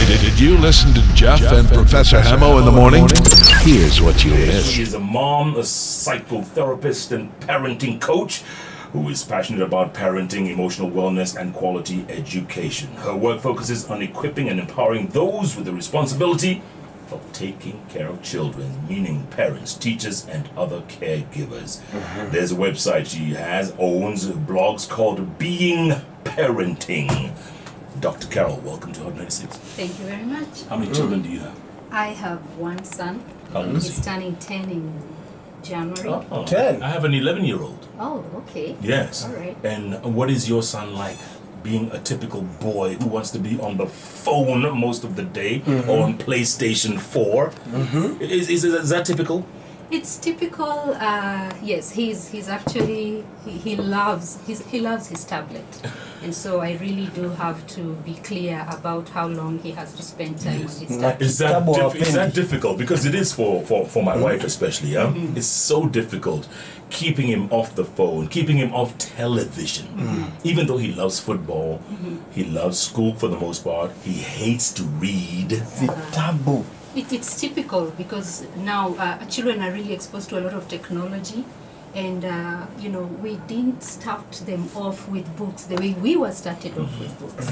Did you listen to Jeff and Professor Hamo in the morning? Here's what you missed. She is a mom, a psychotherapist, and parenting coach who is passionate about parenting, emotional wellness, and quality education. Her work focuses on equipping and empowering those with the responsibility of taking care of children, meaning parents, teachers, and other caregivers. There's a website she owns blogs called Being Parenting. Dr. Carol, welcome to Hot 96. Thank you very much. How many children do you have? I have one son. How old is He's he? turning 10 in January. Oh, 10. I have an 11-year-old. Oh, okay. Yes. All right. And what is your son like? Being a typical boy who wants to be on the phone most of the day or on PlayStation 4. Is that typical? It's typical. Yes, he's actually he loves his tablet, and so I really do have to be clear about how long he has to spend time on his tablet. Is that difficult? Because it is for my wife especially. Yeah? It's so difficult keeping him off the phone, keeping him off television. Even though he loves football, he loves school for the most part. He hates to read. The taboo. It's typical because now children are really exposed to a lot of technology, and we didn't start them off with books the way we were started off with books,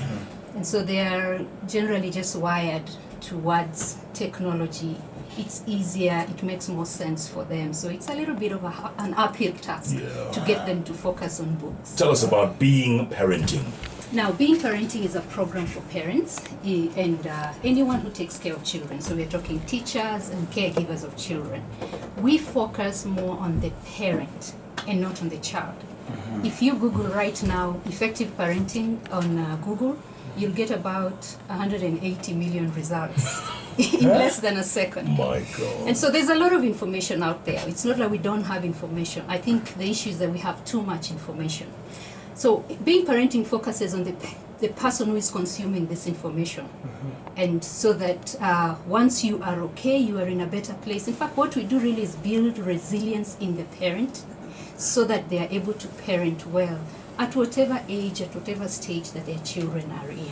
and so they are generally just wired towards technology. It's easier, it makes more sense for them, so it's a little bit of an uphill task to get them to focus on books. Tell us about Being Parenting. Now, Being Parenting is a program for parents and anyone who takes care of children. So we're talking teachers and caregivers of children. We focus more on the parent and not on the child. If you Google right now, effective parenting on Google, you'll get about 180 million results in less than a second. My God. And so there's a lot of information out there. It's not like we don't have information. I think the issue is that we have too much information. So Being Parenting focuses on the person who is consuming this information. And so that once you are okay, you are in a better place. In fact, what we do really is build resilience in the parent so that they are able to parent well at whatever age, at whatever stage that their children are in.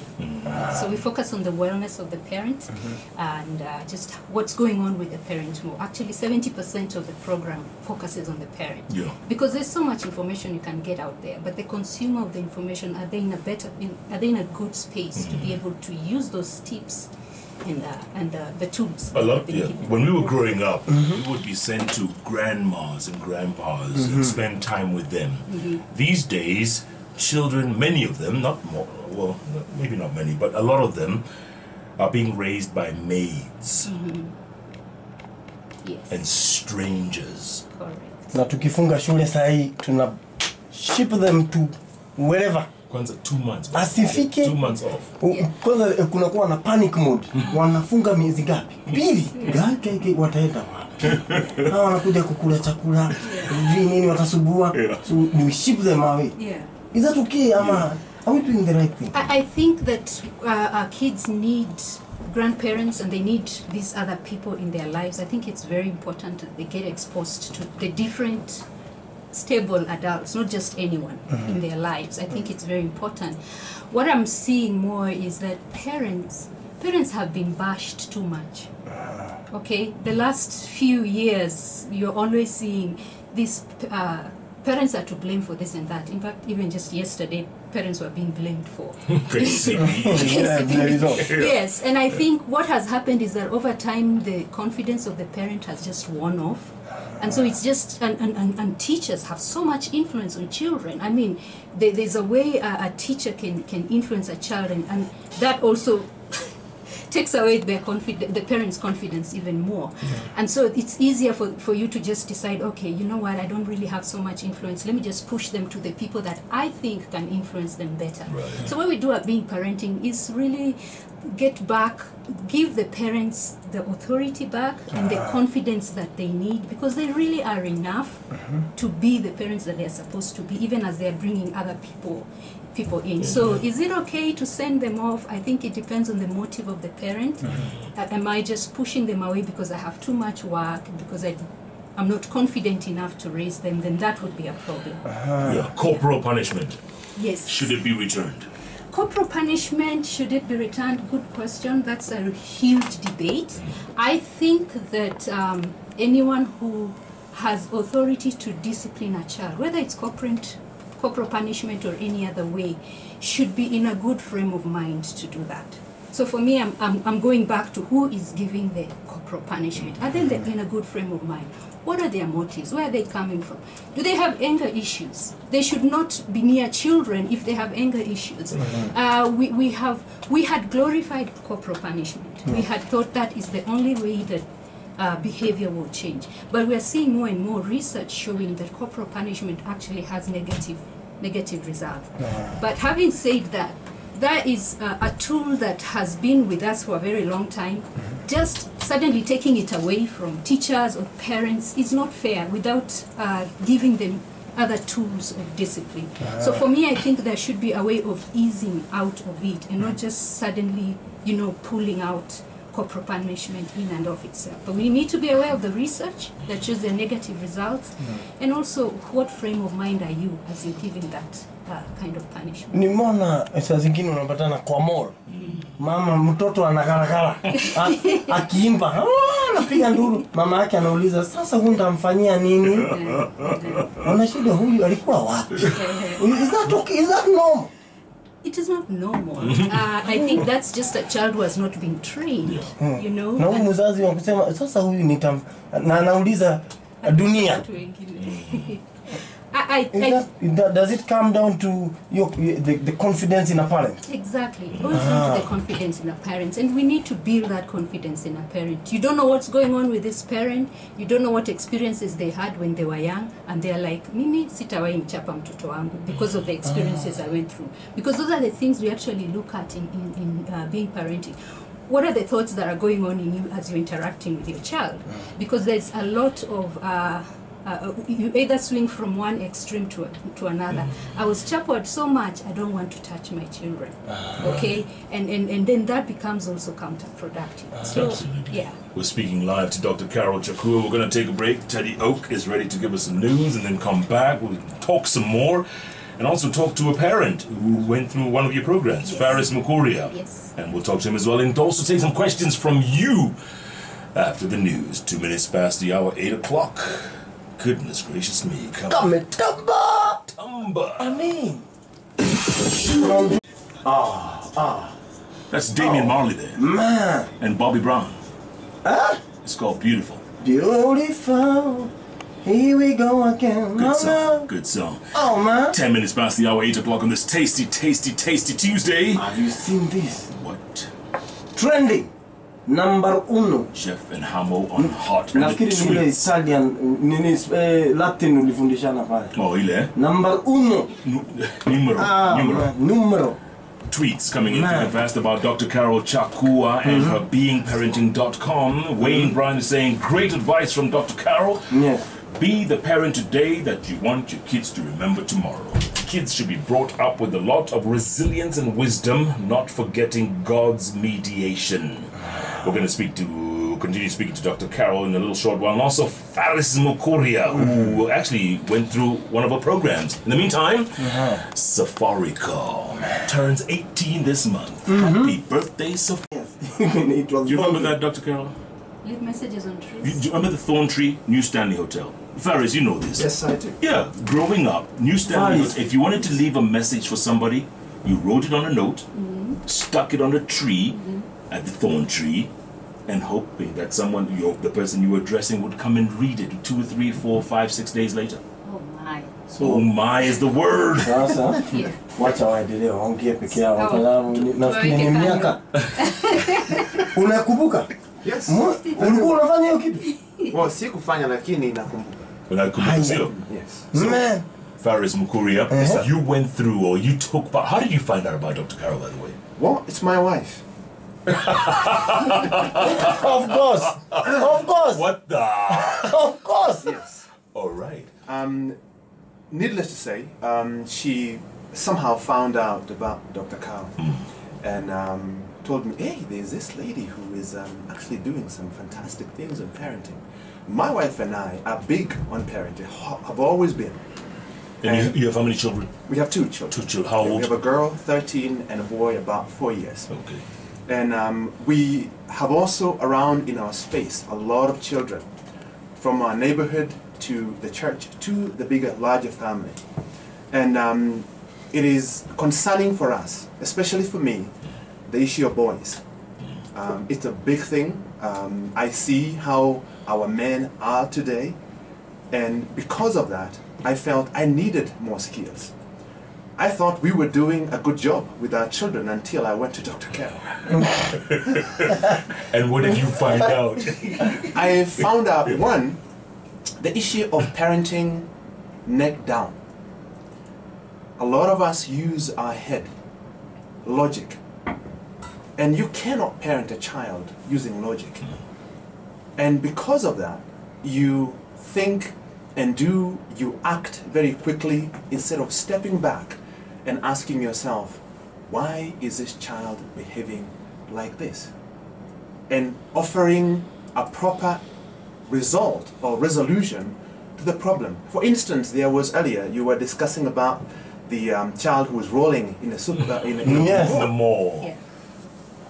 So we focus on the wellness of the parent and just what's going on with the parent more. Actually, 70% of the program focuses on the parent. Because there's so much information you can get out there, but the consumer of the information, are they in a good space to be able to use those tips and the tools? A lot, When we were growing up, we would be sent to grandmas and grandpas and spend time with them. These days, children, many of them, not more, well, maybe not many, but a lot of them are being raised by maids and strangers. Correct. Na tukifunga shule sahi tuna ship them to wherever. Kwanza 2 months. Asifike 2 months off. Kwanza kunakuwa na panic mode. Wanafunga miezi ngapi? 2. Wataenda wapi? Na wanakuja kukula chakula. Nini watasubua? So we ship them away. Is that okay? Are we doing the right thing? I think that our kids need grandparents and they need these other people in their lives. I think it's very important that they get exposed to the different stable adults, not just anyone in their lives. I think it's very important. What I'm seeing more is that parents have been bashed too much. Okay, the last few years you're always seeing these parents are to blame for this and that. In fact, even just yesterday, parents were being blamed for. Yes, and I think what has happened is that over time the confidence of the parent has just worn off. And so it's just, and teachers have so much influence on children. I mean, there's a way a teacher can influence a child, and that also takes away the parents' confidence even more. And so it's easier for you to just decide, okay, you know what, I don't really have so much influence. Let me just push them to the people that I think can influence them better. So what we do at Being Parenting is really give the parents the authority back and the confidence that they need, because they really are enough to be the parents that they're supposed to be, even as they're bringing other people in. So is it okay to send them off? I think it depends on the motive of the parent. Am I just pushing them away because I have too much work, because I'm not confident enough to raise them? Then that would be a problem. Corporal punishment. Yes. Should it be returned? Corporal punishment, should it be returned? Good question. That's a huge debate. I think that anyone who has authority to discipline a child, whether it's corporal punishment or any other way, should be in a good frame of mind to do that. So for me, I'm going back to who is giving the corporal punishment. Are they in a good frame of mind? What are their motives? Where are they coming from? Do they have anger issues? They should not be near children if they have anger issues. We had glorified corporal punishment. We had thought that is the only way that behavior will change. But we are seeing more and more research showing that corporal punishment actually has negative results. But having said that, that is a tool that has been with us for a very long time. Just suddenly taking it away from teachers or parents is not fair without giving them other tools of discipline. So for me, I think there should be a way of easing out of it and not just suddenly, pulling out corporal punishment in and of itself. But we need to be aware of the research that shows the negative results, and also what frame of mind are you as you're giving that kind of punishment. Nimeona saa zingine unapatana kwa mall. Mama mtoto anagaragara. Akiimba, anapiga nduru. Mama yake anauliza, "Sasa unamfanyia nini?" Anashida, huyu alikuwa wapi? Is that okay? Is that normal? It is not normal. I think that's just a child who has not been trained, Na huyu mzazi wa kusema, "Sasa huyu na anauliza dunia." Does it come down to the confidence in a parent? Exactly. It boils down to the confidence in a parent, and we need to build that confidence in a parent. You don't know what's going on with this parent. You don't know what experiences they had when they were young, and they're like, "Mimi sitawahi mchapa mtoto wangu because of the experiences I went through." Because those are the things we actually look at in being parenting. What are the thoughts that are going on in you as you're interacting with your child? Because there's a lot of you either swing from one extreme to another. I was chappered so much, I don't want to touch my children. Okay? And then that becomes also counterproductive. So, absolutely. Yeah. We're speaking live to Dr. Carol Chakua. We're going to take a break. Teddy Oak is ready to give us some news and then come back. We'll talk some more and also talk to a parent who went through one of your programs, yes. Faris Mukuria. Yes. And we'll talk to him as well and also take some questions from you after the news. 2 minutes past the hour, 8 o'clock. Goodness gracious me. Tumba. I mean. That's Damian Marley there. Man. And Bobby Brown. Huh? It's called Beautiful. Beautiful. Here we go again. Good song. Good song. Oh, man. 10 minutes past the hour, 8 o'clock on this tasty Tuesday. Have you seen this? What? Trending. Number 1. Jeff and Hamo on Hot Nafikiri ni ile Italian Latin ulifundishana pale. Oh, ile? Number 1. Numero. Tweets coming in very fast about Dr. Carol Chakua and her beingparenting.com. Wayne Bryan is saying, great advice from Dr. Carol. Yes. Be the parent today that you want your kids to remember tomorrow. Kids should be brought up with a lot of resilience and wisdom, not forgetting God's mediation. We're going to continue speaking to Dr. Carol in a little short while, and also Faris Mukuria, who actually went through one of our programs. In the meantime, Safaricom turns 18 this month. Happy birthday, Safari. Yes. Do you remember that, Dr. Carol? Leave messages on trees. Do you remember the Thorntree New Stanley Hotel? Faris, you know this. Yes, I do. Yeah, growing up, New Stanley Hotel, if you wanted to leave a message for somebody, you wrote it on a note, stuck it on a tree at the thorn tree, and hoping that someone, the person you were addressing, would come and read it 2, 3, 4, 5, 6 days later. Oh my. Oh my is the word. Sasa wacha waendelee waongee peke yao kwa sababu nafikiri ni miaka. Unakumbuka? Yes. Ulikuwa unafanya hiyo kitu? Well, sikufanya lakini nakumbuka. Unakumbuka sio? Yes. Man. Faris Mukuria, you went through or you took part. How did you find out about Dr. Carol, by the way? Well, it's my wife. Of course. Of course. What the? Of course. Yes. All right. Needless to say, she somehow found out about Dr. Carol and told me, hey, there's this lady who is actually doing some fantastic things in parenting. My wife and I are big on parenting, have always been. And you have how many children? We have 2 children. 2 children. How Yeah, old? we have a girl, 13, and a boy, about 4 years. Okay. And we have also around in our space a lot of children, from our neighborhood to the church to the bigger, larger family. And it is concerning for us, especially for me, the issue of boys. It's a big thing. I see how our men are today, and because of that, I felt I needed more skills. I thought we were doing a good job with our children until I went to Dr. Carroll. And what did you find out? I found out, one, the issue of parenting neck down. A lot of us use our head, logic. And you cannot parent a child using logic. And because of that, you think and you act very quickly instead of stepping back and asking yourself, why is this child behaving like this? And offering a proper result or resolution to the problem. For instance, there was earlier, you were discussing about the child who was rolling in a Yes. The mall. Yeah.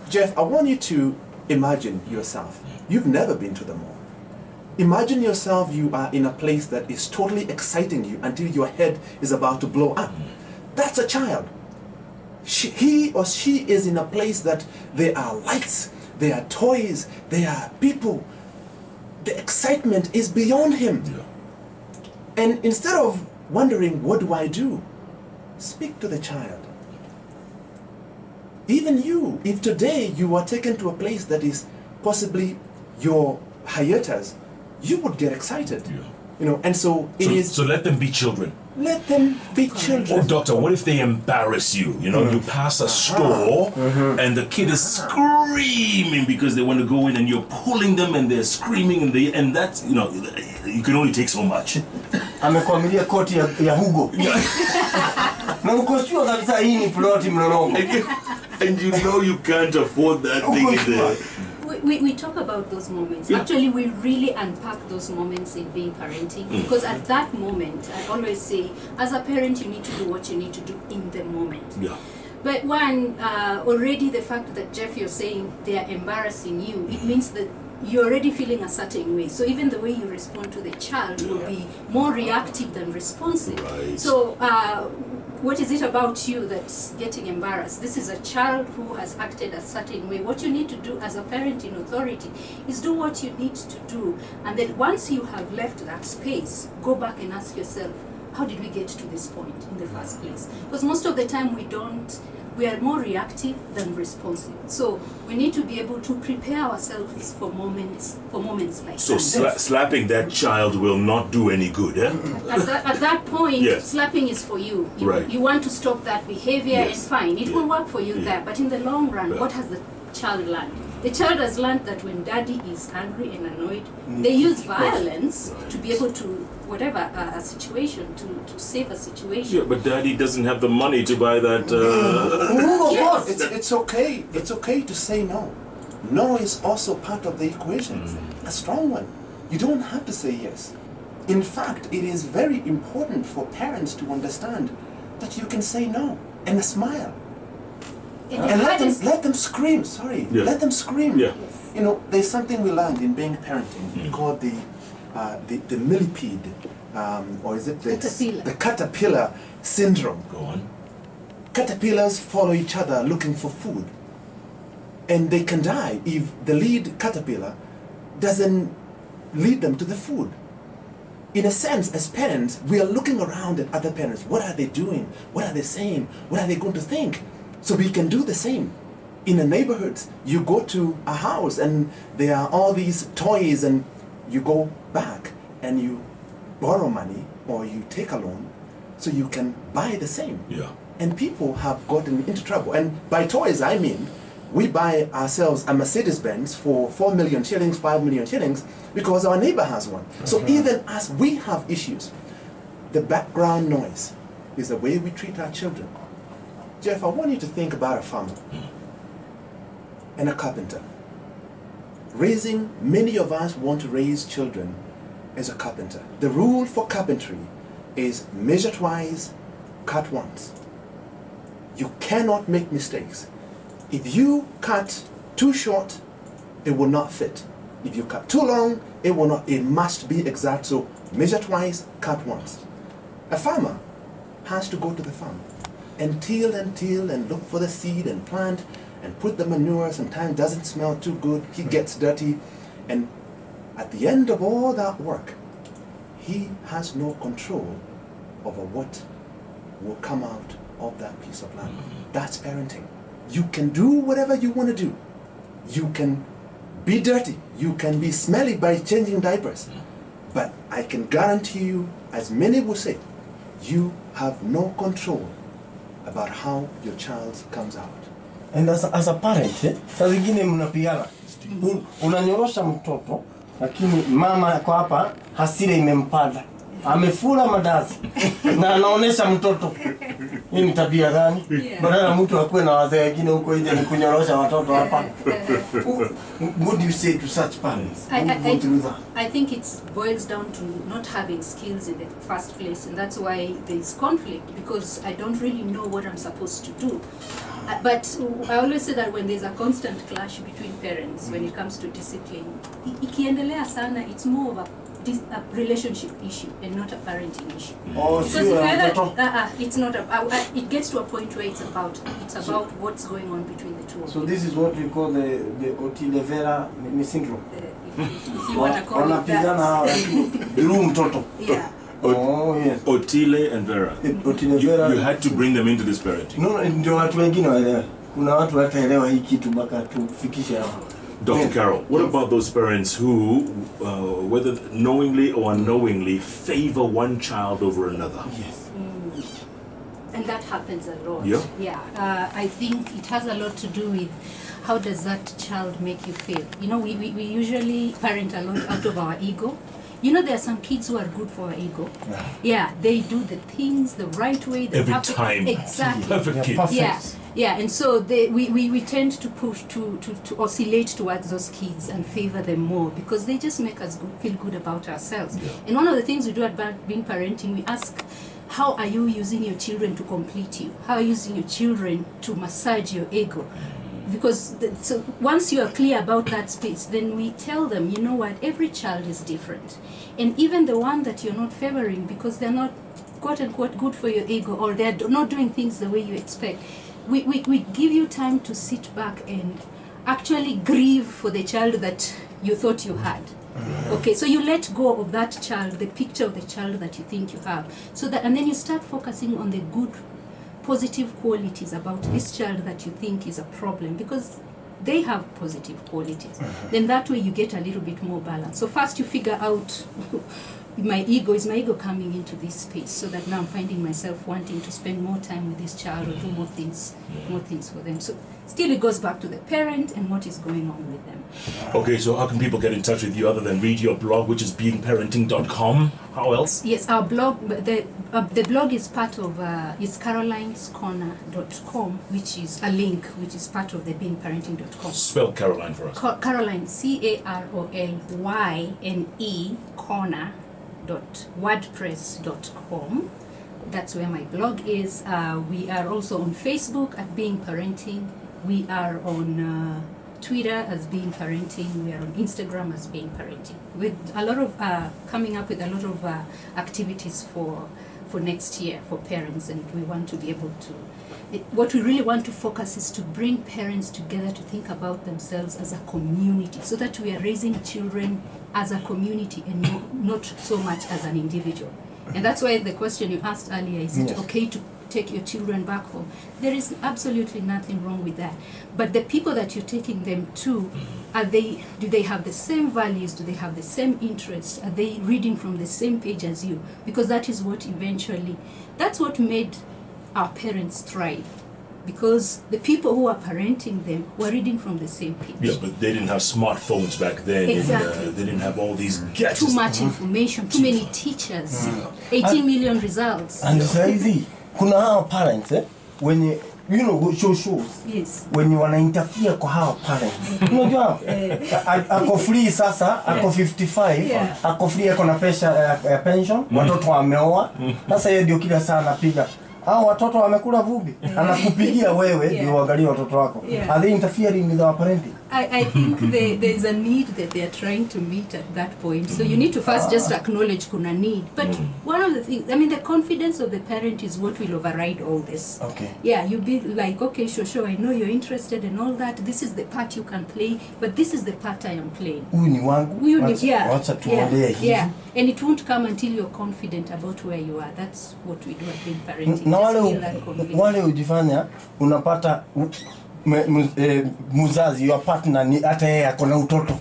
Jeff, I want you to imagine yourself. You've never been to the mall. Imagine yourself, you are in a place that is totally exciting you until your head is about to blow up. That's a child. He or she is in a place that there are lights, there are toys, there are people. The excitement is beyond him. Yeah. And instead of wondering, what do I do? Speak to the child. Even you, if today you are taken to a place that is possibly your hiatus, you would get excited. Yeah. You know, and so it is. So let them be children. Let them be children. Oh, doctor, what if they embarrass you? You know, you pass a store and the kid is screaming because they want to go in, and you're pulling them and they're screaming, and that's, you know, you can only take so much. Amekwamilia koti ya Hugo. Na mkoshua kabisa hii ni ploti mlolongo. And you know you can't afford that thing in there. We talk about those moments. Yeah. Actually, we really unpack those moments in being parenting, because at that moment, I always say, as a parent, you need to do what you need to do in the moment. Yeah. But one, already the fact that Jeff, you're saying they are embarrassing you, it means that you're already feeling a certain way. So even the way you respond to the child will be more reactive than responsive. Right. So what is it about you that's getting embarrassed? This is a child who has acted a certain way. What you need to do as a parent in authority is do what you need to do. And then once you have left that space, go back and ask yourself, how did we get to this point in the first place? Because most of the time we are more reactive than responsive. So we need to be able to prepare ourselves for moments like So that. slapping that child will not do any good, eh? At that point, Yes. slapping is for you. Right. You want to stop that behavior, Yes. and fine, it will work for you Yeah. there. But in the long run, Yeah. what has the child learned? The child has learned that when daddy is angry and annoyed, they use violence to be able to, whatever, a situation, to save a situation. Yeah, but daddy doesn't have the money to buy that. Yes. It's okay. It's okay to say no. No is also part of the equation. A strong one. You don't have to say yes. In fact, it is very important for parents to understand that you can say no and smile. And let them scream. Sorry, Yeah. let them scream. Yeah. You know, there's something we learned in being parenting called the millipede, or is it the caterpillar syndrome? Go on. Caterpillars follow each other looking for food, and they can die if the lead caterpillar doesn't lead them to the food. In a sense, as parents, we are looking around at other parents. What are they doing? What are they saying? What are they going to think? So we can do the same. In a neighborhood, you go to a house and there are all these toys, and you go back and you borrow money or you take a loan so you can buy the same. Yeah. And people have gotten into trouble. And by toys, I mean, we buy ourselves a Mercedes-Benz for 4 million shillings, 5 million shillings, because our neighbor has one. So even as we have issues, the background noise is the way we treat our children. Jeff, I want you to think about a farmer and a carpenter. Many of us want to raise children as a carpenter. The rule for carpentry is measure twice, cut once. You cannot make mistakes. If you cut too short, it will not fit. If you cut too long, it will not. It must be exact. So measure twice, cut once. A farmer has to go to the farm and till and look for the seed and plant and put the manure. Sometimes doesn't smell too good. He gets dirty, and at the end of all that work, he has no control over what will come out of that piece of land. That's parenting. You can do whatever you want to do. You can be dirty. You can be smelly by changing diapers. But I can guarantee you, as many will say, you have no control about how your child comes out. And as a parent, saa zingine mnapigana. Unanyorosha mtoto, lakini mama kwa hapa hasira imempanda. Amefura madazi na anaonesha mtoto. Hii ni tabia gani? Badala mtu akuwe na wazee wengine huko nje ni kunyorosha watoto hapa. What do you say to such parents? I think it boils down to not having skills in the first place, and that's why there is conflict, because I don't really know what I'm supposed to do. But I always say that when there's a constant clash between parents when it comes to discipline, ikiendelea sana, it's more of a relationship issue and not a parenting issue. Because it's not it gets to a point where it's about what's going on between the two of So you. this is what we call the Otilevera syndrome. If you want to call it that. Yeah. Oh yes. Otile and Vera. Otile Vera. You had to bring them into this parenting. No, ndio watu wengine waelewe. Kuna watu wataelewa hii kitu mpaka tufikishe hapo. Dr. Carol, what about those parents who, whether knowingly or unknowingly, favor one child over another? Yes. And that happens a lot. Yeah? Yeah. I think it has a lot to do with how does that child make you feel. You know, we usually parent a lot out of our ego. You know, there are some kids who are good for our ego. Yeah, they do the things the right way. Every time. Exactly. Perfect kid. Yeah, and so we tend to push to oscillate towards those kids and favor them more because they just make us feel good about ourselves. Yeah. And one of the things we do at Being Parenting, we ask, how are you using your children to complete you? How are you using your children to massage your ego? Because so once you are clear about that space, then we tell them, you know what, every child is different. And even the one that you're not favoring because they're not quote unquote good for your ego or they're not doing things the way you expect, we give you time to sit back and actually grieve for the child that you thought you had. Okay, so you let go of that child, the picture of the child that you think you have, so that, and then you start focusing on the good, positive qualities about this child that you think is a problem, because they have positive qualities. Then that way you get a little bit more balance. So first you figure out, is my ego coming into this space, so that now I'm finding myself wanting to spend more time with this child or do more things for them. So still it goes back to the parent and what is going on with them. Okay, so how can people get in touch with you other than read your blog, which is beingparenting.com? How else? Yes, our blog, the blog is part of, is carolinescorner.com, which is a link, which is part of the beingparenting.com. Spell Caroline for us. Caroline, CAROLYNE, corner.wordpress.com. That's where my blog is. We are also on Facebook at Being Parenting. We are on Twitter as Being Parenting. We are on Instagram as Being Parenting. With a lot of coming up with a lot of activities for next year for parents, and we want to be able to. What we really want to focus is to bring parents together to think about themselves as a community, so that we are raising children as a community and not so much as an individual. And that's why the question you asked earlier, is it okay to take your children back home? There is absolutely nothing wrong with that. But the people that you're taking them to, do they have the same values? Do they have the same interests? Are they reading from the same page as you? Because that is what that's what made our parents thrive. Because the people who are parenting them were reading from the same page. Yeah, but they didn't have smartphones back then. Exactly. And, they didn't have all these gadgets. Too much information, too many teachers, 18 million results. And saizi kuna hao parents wenye you know, shows. Yes. When you wanna interfere kwa hao parents. Unajua? Ako free sasa, ako 55, Yeah. ako free ako na pesa ya pension, watoto wameoa. Sasa yeye ndio kila saa anapiga. Hao watoto wamekula vumbi. Anakupigia wewe ndio uangalie watoto wako. Are they interfering with our parenting? I think there is a need that they are trying to meet at that point. So you need to first just acknowledge kuna need. But one of the things, I mean, the confidence of the parent is what will override all this. Okay. Yeah, you'll be like, okay, sure, I know you're interested and all that. This is the part you can play, but this is the part I am playing. Huyu ni wangu. Wacha tuolee hivi. Yeah, and it won't come until you're confident about where you are. That's what we do at Being Parenting. Na Just feel that confidence. wale ujifanya unapata muzazi your partner ni hata yeye ako na utoto.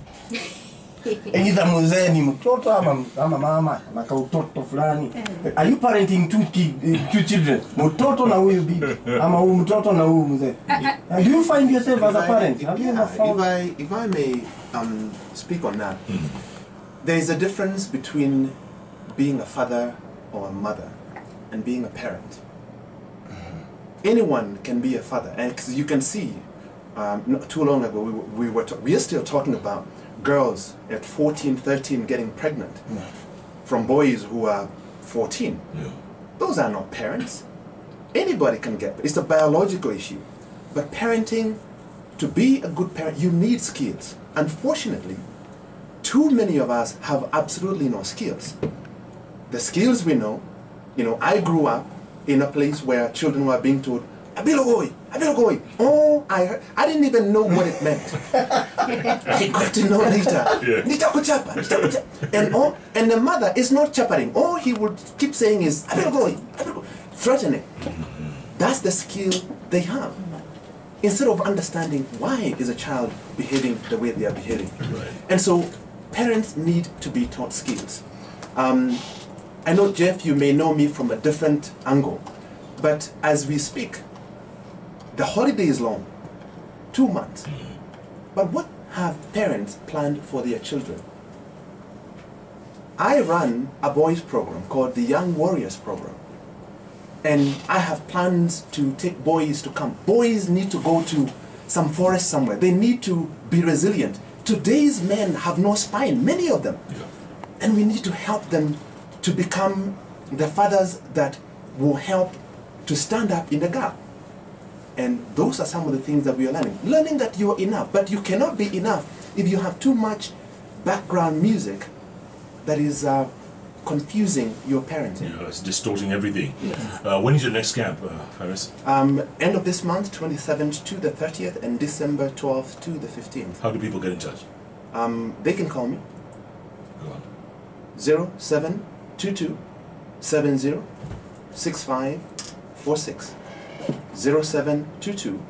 Either mzee ni mtoto ama mama na ka utoto fulani. Are you parenting two children? Mtoto na huyu bibi ama huyu mtoto na huyu mzee? And do you find yourself as a parent? If I may speak on that, there is a difference between being a father or a mother and being a parent. Anyone can be a father, and you can see, not too long ago we are still talking about girls at 14, 13 getting pregnant from boys who are 14. Those are not parents. Anybody can get, it's a biological issue. But parenting, to be a good parent, you need skills. Unfortunately, too many of us have absolutely no skills. The skills we know, I grew up in a place where children were being told, Abilogoi. Oh, I didn't even know what it meant. I got to know later. Nitakuchapa. And the mother is not chappering. All he would keep saying is, Abilogoi, threatening. That's the skill they have. Instead of understanding why is a child behaving the way they are behaving. Right. And so parents need to be taught skills. I know, Jeff, you may know me from a different angle, but as we speak, the holiday is long, 2 months. But what have parents planned for their children? I run a boys program called the Young Warriors program. And I have plans to take boys to camp. Boys need to go to some forest somewhere. They need to be resilient. Today's men have no spine, many of them. Yeah. And we need to help them to become the fathers that will help to stand up in the gap. And those are some of the things that we are learning. Learning that you are enough, but you cannot be enough if you have too much background music that is confusing your parenting. Yeah, it's distorting everything. When is your next camp, Faris? End of this month, 27th to the 30th, and December 12th to the 15th. How do people get in touch? They can call me. Go on. 0722 70 6546. 0722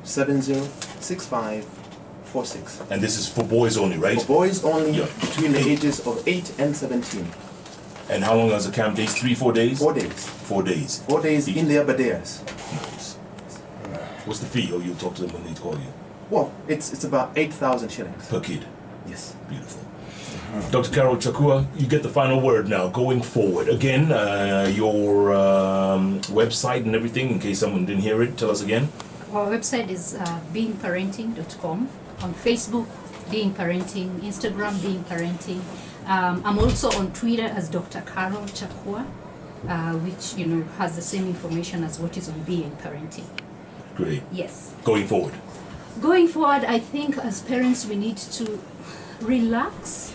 70 6546. And this is for boys only, right? For boys only, Yeah. between the ages of 8 and 17. And how long is the camp days? 3-4 days? 4 days. 4 days. 4 days in their badeas. Nice. What's the fee? Or you'll talk to them when they call you? Well, it's about 8,000 shillings. Per kid. Yes. Beautiful. Dr. Carol Chakua, you get the final word now, going forward. Again, your website and everything, in case someone didn't hear it, tell us again. Our website is beingparenting.com. On Facebook, Being Parenting. Instagram, Being Parenting. I'm also on Twitter as Dr. Carol Chakua, which has the same information as what is on Being Parenting. Great. Yes. Going forward. Going forward, I think as parents we need to relax.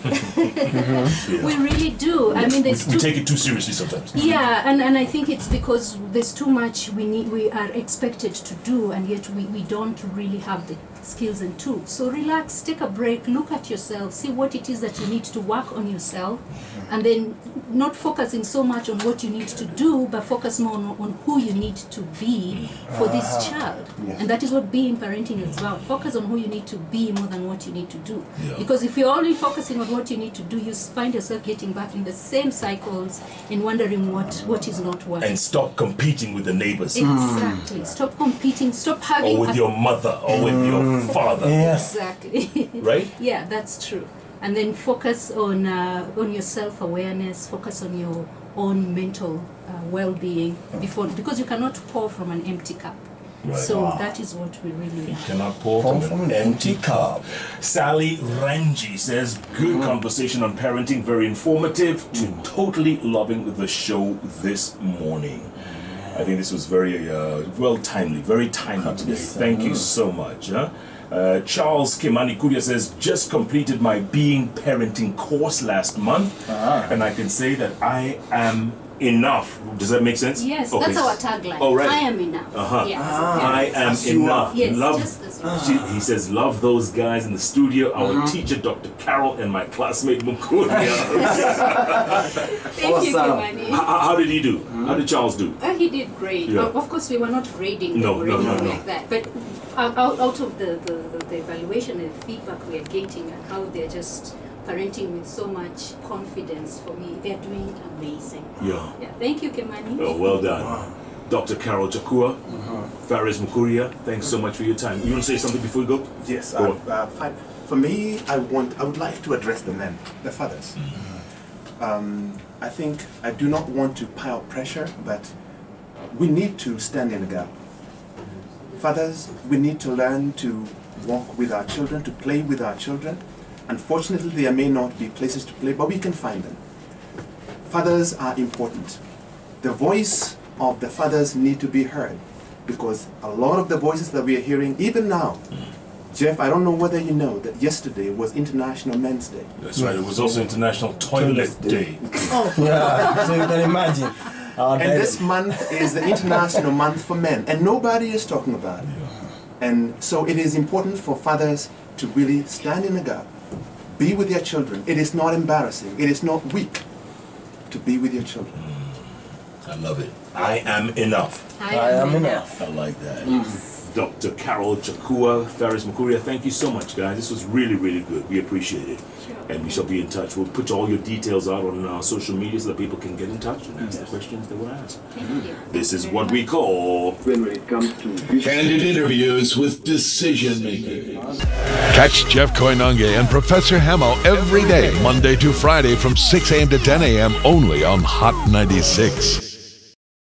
We really do. I mean, We take it too seriously sometimes. Yeah, and I think it's because there's too much we are expected to do, and yet we don't really have the skills and tools. So relax, take a break, look at yourself, see what it is that you need to work on yourself, and then not focusing so much on what you need to do, but focus more on who you need to be for this child. Yes. And that is what Being Parenting is about. Focus on who you need to be more than what you need to do. Yeah. Because if you're only focusing on what you need to do, you find yourself getting back in the same cycles and wondering what is not working. And stop competing with the neighbors. Exactly. Stop competing. Stop having. Or with your mother, or with your father. Yes. Exactly. Right? Yeah, that's true. And then focus on your self-awareness. Focus on your own mental well-being because you cannot pour from an empty cup. Right. So that is what we really are. Cannot pour from an empty cup. Sally Ranji says, good conversation on parenting, very informative, to totally loving the show this morning. I think this was very timely today. Thank you so much. Charles Kimani Kudia says, just completed my Being Parenting course last month, and I can say that I am enough. Does that make sense? Yes, okay. that's our tagline. Oh, right. I am enough. Yes. I am enough. Yes, Love, just as well. he says, love those guys in the studio, our teacher, Dr. Carol, and my classmate, Mukuria. Thank you, Kimani. How did he do? How did Charles do? He did great. Yeah. Of course, we were not rating No. like that. But out of the evaluation and feedback we are getting and how they're just parenting with so much confidence, for me, they're doing amazing. Yeah. Thank you, Kimani. Oh, well done. Dr. Carol Chakua, Faris Mukuria, thanks so much for your time. You want to say something before we go? Yes. Go on. Fine. For me, I would like to address the men, the fathers. I think I do not want to pile pressure, but we need to stand in the gap. Fathers, we need to learn to walk with our children, to play with our children. Unfortunately, there may not be places to play, but we can find them. Fathers are important. The voice of the fathers need to be heard, because a lot of the voices that we are hearing, even now, Jeff, I don't know whether you know that yesterday was International Men's Day. That's right. It was also International Toilet Day. Yeah, so you can imagine. And this month is the International Month for Men, and nobody is talking about it. And so it is important for fathers to really stand in the gap, be with their children. It is not embarrassing. It is not weak to be with your children. I love it. I am enough. I am enough. I like that. Dr. Carol Chakua, Faris Mukuria, thank you so much, guys. This was really, really good. We appreciate it. And we shall be in touch. We'll put all your details out on our social media so that people can get in touch and ask the questions they want to ask. Thank you. This is what we call When it comes to Candid interviews with decision makers. Catch Jeff Koinange and Professor Hamo every day, Monday to Friday from 6 a.m. to 10 a.m. only on Hot 96.